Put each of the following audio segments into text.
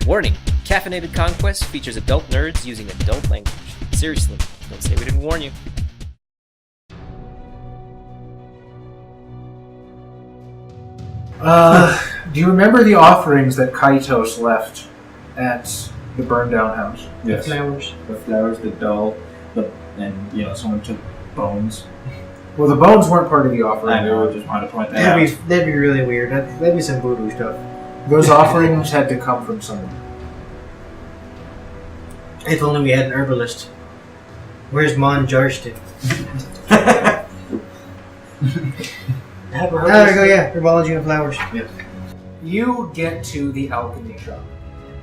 Warning, Caffeinated Conquest features adult nerds using adult language. Seriously, don't say we didn't warn you. Do you remember the offerings that Kaitos left at the burned down house? Yes. The flowers, the doll, and someone took bones. Well, the bones weren't part of the offering. I know, just wanted to point that out. That'd be really weird. That'd be some voodoo stuff. Those offerings had to come from someone. If only we had an herbalist. Where's Mon Jarston? Have a Oh, there we go, yeah. Herbology and flowers. Yes. You get to the alchemy shop.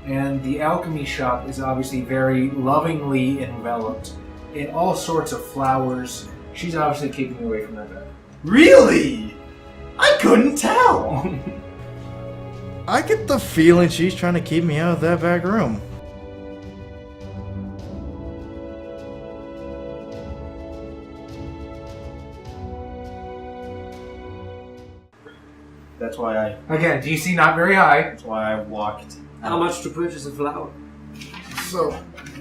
And the alchemy shop is obviously very lovingly enveloped in all sorts of flowers. She's obviously keeping you away from that bed. Really? I couldn't tell. I get the feeling she's trying to keep me out of that back room. That's why Again, DC not very high. I walked. How much to purchase a flower? So,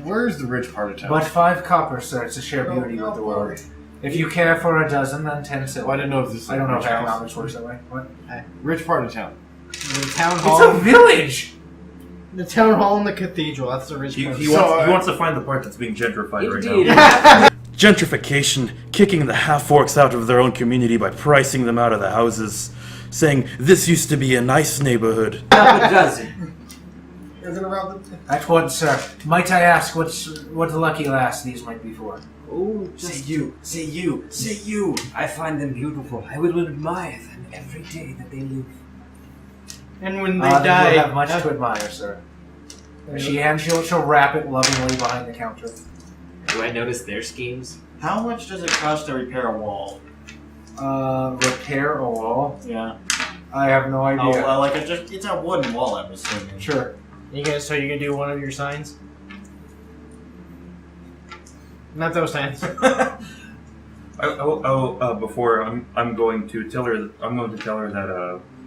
where's the rich part of town? But 5 copper, sir, to share beauty with the world. If you care for a dozen, then 10 silver. Well, I didn't know if this is I don't know if rich house. economics works that way. What? Rich part of town. The town It's hall. a village! The town hall and the cathedral. That's the rich part. He wants to find the part that's being gentrified Indeed. right now. Gentrification, kicking the half-orcs out of their own community by pricing them out of the houses, saying, this used to be a nice neighborhood. Half a dozen. At once, sir. Might I ask what the lucky lass these might be for? Oh, just you. Say you. I find them beautiful. I will admire them every day that they live. And when they Then die, you'll have much to admire, sir. She'll wrap it lovingly behind the counter. Do I notice their schemes? How much does it cost to repair a wall? Repair a wall? Yeah. I have no idea. It's a wooden wall, I'm assuming. Sure. so you can do one of your signs? Not those signs. Before I'm going to tell her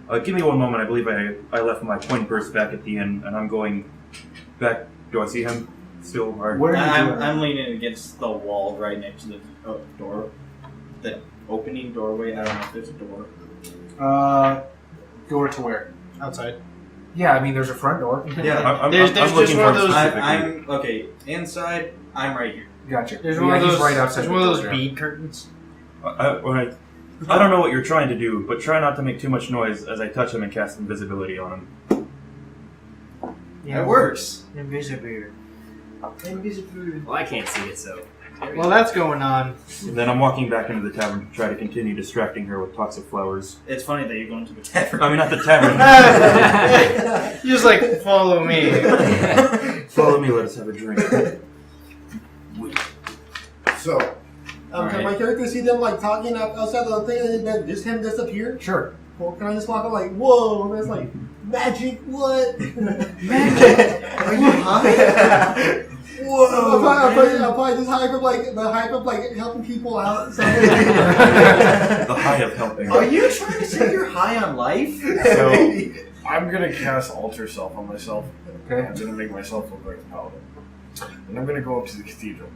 that give me one moment. I believe I left my coin purse back at the inn, and I'm going back. Do I see him still? Or? Where are you doing? I'm leaning against the wall right next to the door. The opening doorway. I don't know if there's a door. Door to where? Outside. Yeah, I mean, there's a front door. Yeah, I'm There's looking just one for of those- specifically. I'm okay. Inside, I'm right here. Gotcha. There's Yeah, one of he's those. right outside There's the one of door, those yeah. bead curtains. I don't know what you're trying to do, but try not to make too much noise as I touch him and cast invisibility on him. It works. Invisible. Well, I can't see it, so. Well, that's going on. And then I'm walking back into the tavern to try to continue distracting her with talks of flowers. It's funny that you're going to the tavern. I mean, not the tavern. You just follow me. Follow me, let us have a drink. So, Can my character see them talking outside the thing and then just him disappear? Sure. Or can I just walk up whoa, that's magic, what? Magic? Are you high? Whoa! I'll probably just hype up helping people out. So. The high of helping. Are you trying to say you're high on life? so I'm gonna cast Alter Self on myself. Okay. I'm gonna make myself look like a paladin. And I'm gonna go up to the cathedral.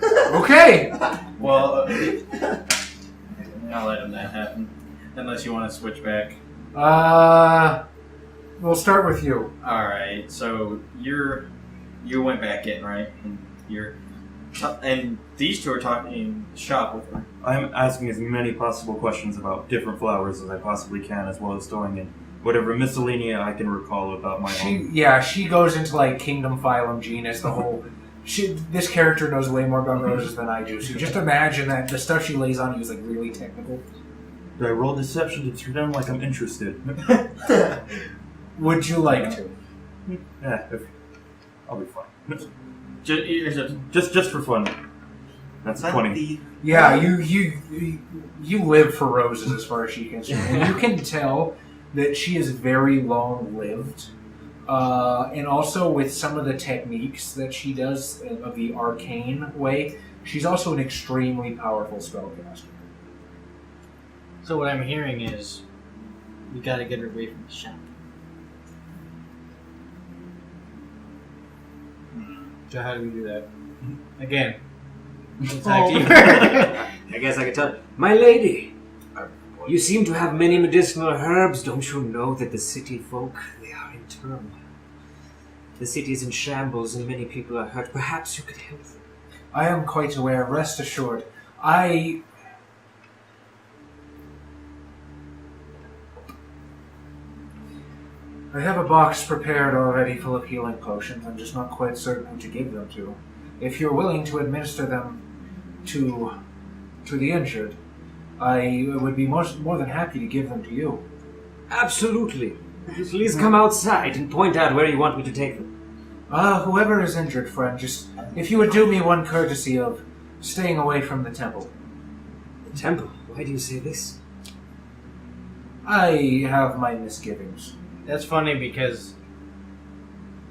Okay! Well, I'll let that happen. Unless you want to switch back. We'll start with you. Alright, so you went back in, right? And these two are talking in the shop with her. I'm asking as many possible questions about different flowers as I possibly can, as well as throwing in whatever miscellanea I can recall about my own. She goes into kingdom, phylum, genus, the whole. This character knows way more about roses than I do. So just imagine that the stuff she lays on you is really technical. Do I roll deception to pretend like I'm interested? Would you like to? Yeah, I'll be fine. Just for fun. That's 20. Yeah, you live for roses as far as she can see, and you can tell that she is very long-lived. And also with some of the techniques that she does of the arcane way, she's also an extremely powerful spellcaster. So what I'm hearing is, we gotta get her away from the shop. So how do we do that? Again. I guess I could tell. My lady, you seem to have many medicinal herbs. Don't you know that the city folk, they are in turmoil? The city is in shambles and many people are hurt. Perhaps you could help them. I am quite aware. Rest assured. I have a box prepared already full of healing potions. I'm just not quite certain who to give them to. If you're willing to administer them to the injured, I would be more than happy to give them to you. Absolutely. Please come outside and point out where you want me to take them. Whoever is injured, friend, just if you would do me one courtesy of staying away from the temple. The temple? Why do you say this? I have my misgivings. That's funny because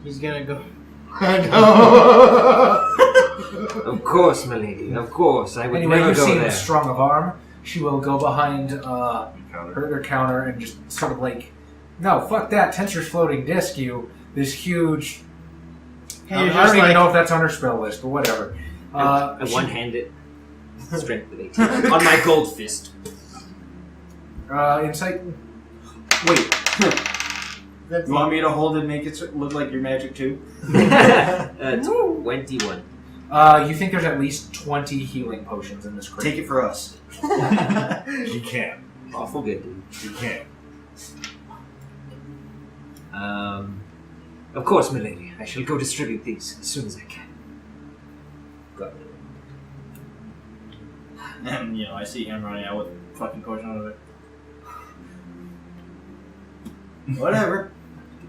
he's gonna go. I know. Of course, my lady. Of course. I would Anyway, never you go seem there. strong of arm. She will go behind her counter and just sort of like, no, fuck that Tensor's floating disc, you. This huge... Hey, I you're don't just even like- know if that's on her spell list, but whatever. I one-handed. Strength of 18. On my gold fist. Insight... Wait. You want me to hold it and make it look like your magic too? 21. You think there's at least 20 healing potions in this crate. Take it for us. You can't. Awful good, dude. You can't. Of course, my lady. I shall go distribute these as soon as I can. Go. And, I see him running out with fucking potion out of it. Whatever.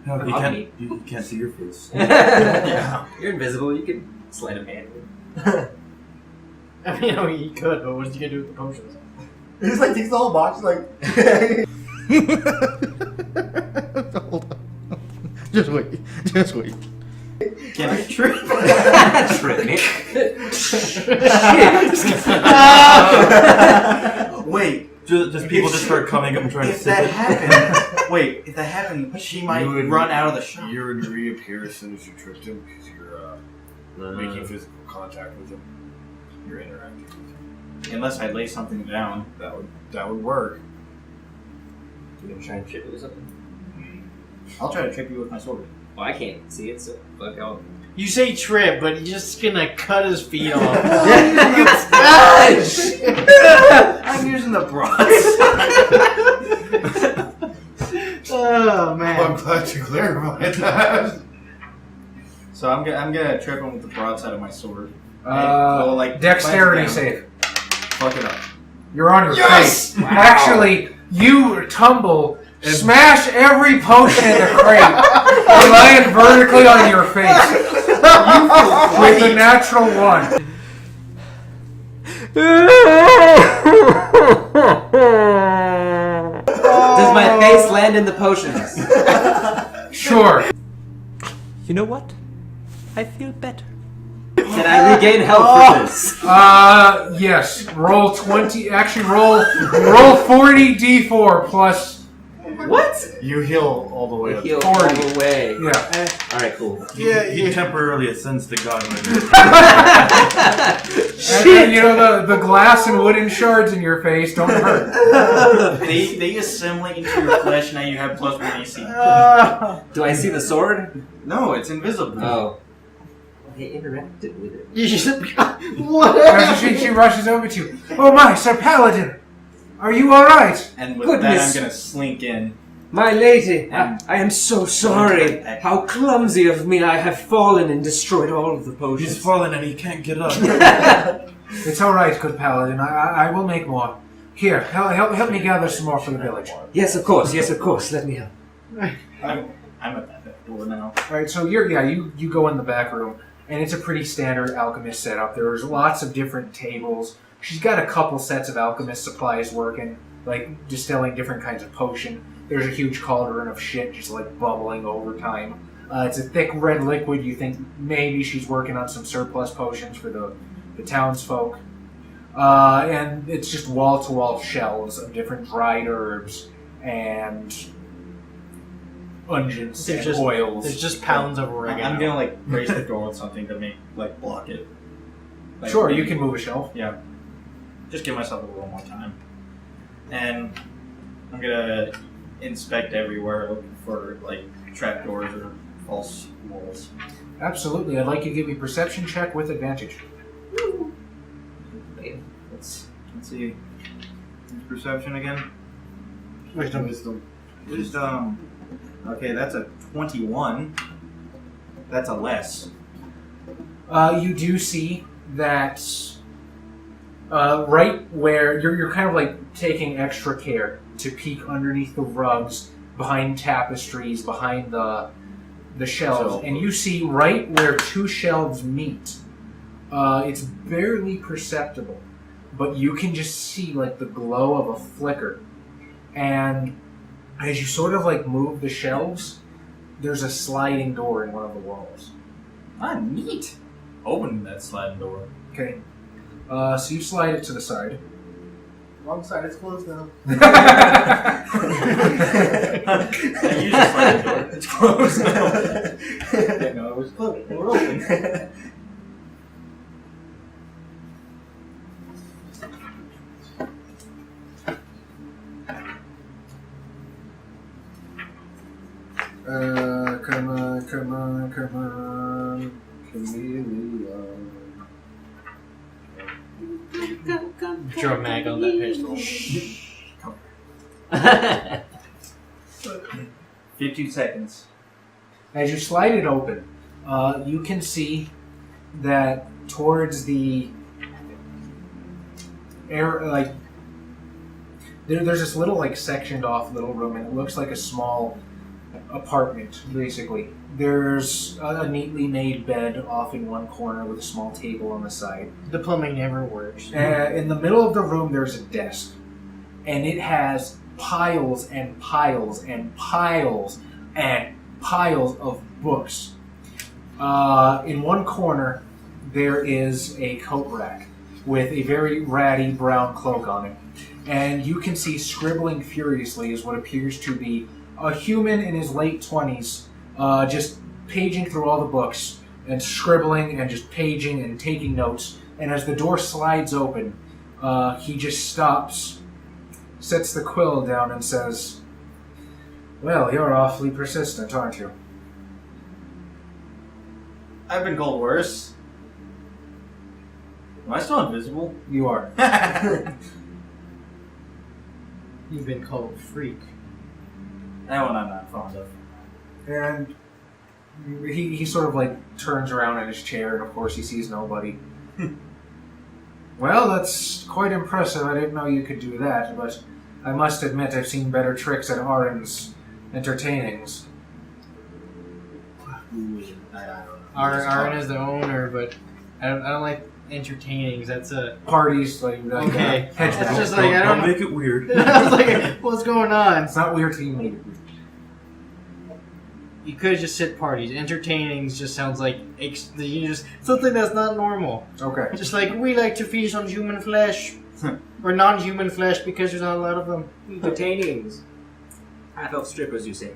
No, I'll meet. you can't see your face. Yeah. You're invisible. You can sleight of hand. I mean, he could, but what is he gonna do with the potions? He just like takes the whole box, like. Hold on. Just wait. Just wait. Can I trip? Trip me. Wait. Just people just start coming up and trying to If sip that it. happened, she might You would- run out of the shop. You would reappear as soon as you tripped him because you're making physical contact with him. You're interacting with him. Unless I lay something down. That would work. You gonna try and trip me with something? I'll try to trip you with my sword. Well, I can't see it, so fuck off. You say trip, but you're just gonna cut his feet off. I'm using the broads. Oh I'm man. glad you clarified that. So I'm gonna trip him with the broadside of my sword. Dexterity plant it save. down, Fuck it up. You're on your Yes! face. Actually, you tumble, smash every potion in the crate, and land vertically on your face. With a natural one. Does my face land in the potions? Sure. You know what? I feel better. Can I regain health from this? Yes. Roll 20. Actually, roll 40 d4 plus. What? You heal all the way up. Heal all the way. Yeah. Alright, cool. He temporarily ascends to godhood. And, you know, the glass and wooden shards in your face don't hurt. They assimilate into your flesh. Now you have plus 1 AC. Do I see the sword? No, it's invisible. Oh. They interacted with it. You just As she rushes over to you. Oh my, Sir Paladin! Are you alright? And with Goodness. that, I'm gonna slink in. My lady, I am so sorry. How clumsy of me. I have fallen and destroyed all of the He's potions. fallen and he can't get up. It's alright, good Paladin. I will make more. Here, help me gather some more for the village. Yes, of course. Yes, of course. Let me help. I'm at that door now. Alright, so you go in the back room, and it's a pretty standard alchemist setup. There's lots of different tables. She's got a couple sets of alchemist supplies working, like distilling different kinds of potion. There's a huge cauldron of shit just like bubbling over time. It's a thick red liquid. You think maybe she's working on some surplus potions for the townsfolk. And it's just wall-to-wall shelves of different dried herbs and unguents There's and just- oils. There's just pounds of oregano. I'm gonna like brace the door with something to make like block it. Like, Sure, you can move a shelf. Yeah. Just give myself a little more time. And I'm gonna inspect everywhere looking for like trapdoors or false walls. Absolutely. I'd like you to give me a perception check with advantage. Let's see. Perception again. Wisdom. Wisdom. Okay, that's a 21. That's a less. You do see that right where you're kind of like taking extra care to peek underneath the rugs, behind tapestries, behind the shelves, and you see right where two shelves meet. It's barely perceptible, but you can just see like the glow of a flicker. And as you sort of like move the shelves, there's a sliding door in one of the walls. Ah, neat. Open that sliding door. Okay. So you slide it to the side. Wrong side, it's closed now. I usually slide the door. It's closed now. Didn't know it was closed. We're open. Come on. Chameleon. Throw a mag on that pistol. 15 seconds. As you slide it open, you can see that towards the air, like there's this little like sectioned off little room, and it looks like a small apartment. Basically, there's a neatly made bed off in one corner with a small table on the side. The plumbing never works. In the middle of the room, there's a desk, and it has piles and piles and piles and piles of books. In one corner, there is a coat rack with a very ratty brown cloak on it, and you can see scribbling furiously is what appears to be a human in his late 20s, just paging through all the books and scribbling and just paging and taking notes. And as the door slides open, he just stops, sets the quill down, and says, "Well, you're awfully persistent, aren't you?" I've been called worse. Am I still invisible? You are. You've been called freak. That one I'm not fond of. And he sort of like turns around in his chair, and of course he sees nobody. Well, that's quite impressive. I didn't know you could do that, but I must admit I've seen better tricks at Arin's entertainings. I don't know. Aaron is the owner, but I don't like entertainings. That's a Parties, like okay. hedge It's funds. just like I Don't don't. make it weird. I was like, what's going on? It's not weird to you, mate. You could just sit parties. Entertainings just sounds like you just something that's not normal. Okay. Just like we like to feast on human flesh or non-human flesh because there's not a lot of them. Entertainings. Half-elf strippers, you say.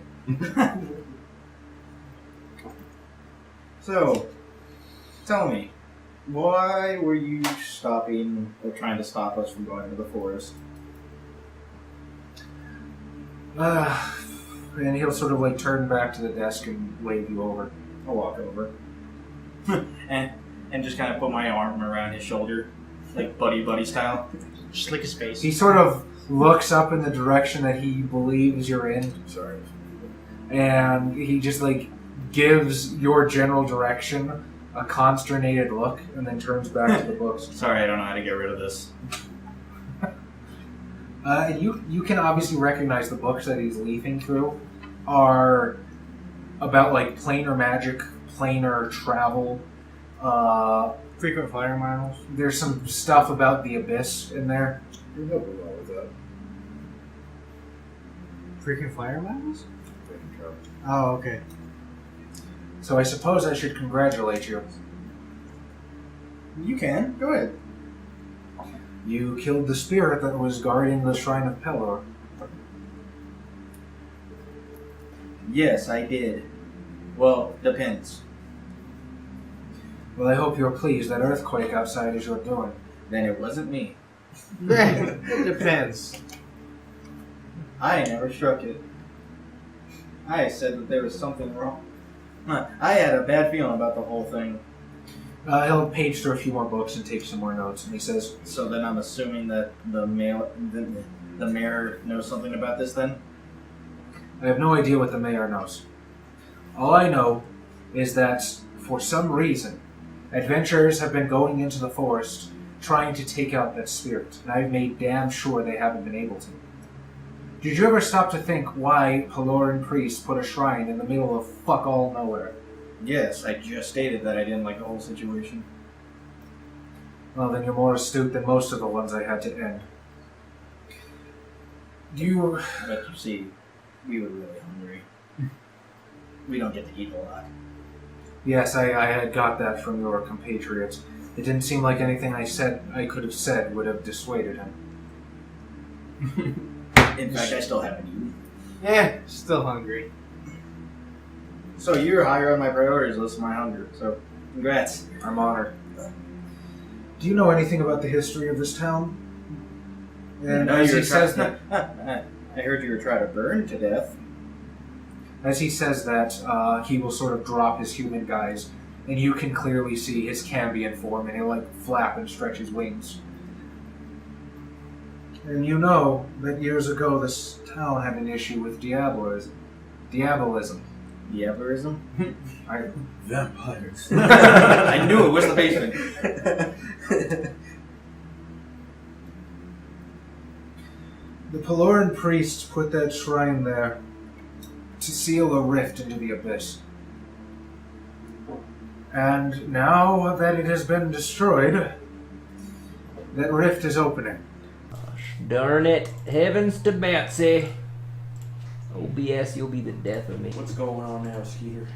So, tell me, why were you stopping or trying to stop us from going to the forest? And he'll sort of like turn back to the desk and wave you over. I'll walk over. and just kind of put my arm around his shoulder, like buddy style. Just lick his face. He sort of looks up in the direction that he believes you're in. Sorry. And he just like gives your general direction a consternated look and then turns back to the books. Sorry, I don't know how to get rid of this. And you can obviously recognize the books that he's leafing through are about like planar magic, planar travel. Frequent flyer miles. There's some stuff about the abyss in there. There's nothing wrong with that. Frequent flyer miles? Taking trouble. Oh, okay. So I suppose I should congratulate you. You can. Go ahead. You killed the spirit that was guarding the Shrine of Pelor. Yes, I did. Well, depends. Well, I hope you're pleased. That earthquake outside is your doing. Then it wasn't me. It depends. I never struck it. I said that there was something wrong. I had a bad feeling about the whole thing. He'll page through a few more books and take some more notes, and he says, So then I'm assuming that the mayor knows something about this then? I have no idea what the mayor knows. All I know is that, for some reason, adventurers have been going into the forest trying to take out that spirit, and I've made damn sure they haven't been able to. Did you ever stop to think why Peloran priests put a shrine in the middle of fuck all nowhere? Yes, I just stated that I didn't like the whole situation. Well, then you're more astute than most of the ones I had to end. But you see, we were really hungry. We don't get to eat a lot. Yes, I had got that from your compatriots. It didn't seem like anything I could have said would have dissuaded him. In fact, I still haven't eaten. Still hungry. So you're higher on my priorities list than my hunger, so congrats. I'm honored. Do you know anything about the history of this town? And as he says that, I heard you were trying to burn to death. as he says that, he will sort of drop his human guise, and you can clearly see his Cambion form, and he'll like flap and stretch his wings. And you know that years ago this town had an issue with diabolism. Diabolism? Vampires. I knew it was the basement. The Peloran priests put that shrine there to seal a rift into the abyss. And now that it has been destroyed, that rift is opening. Darn it. Heavens to Betsy. OBS, you'll be the death of me. What's going on now, Skeeter?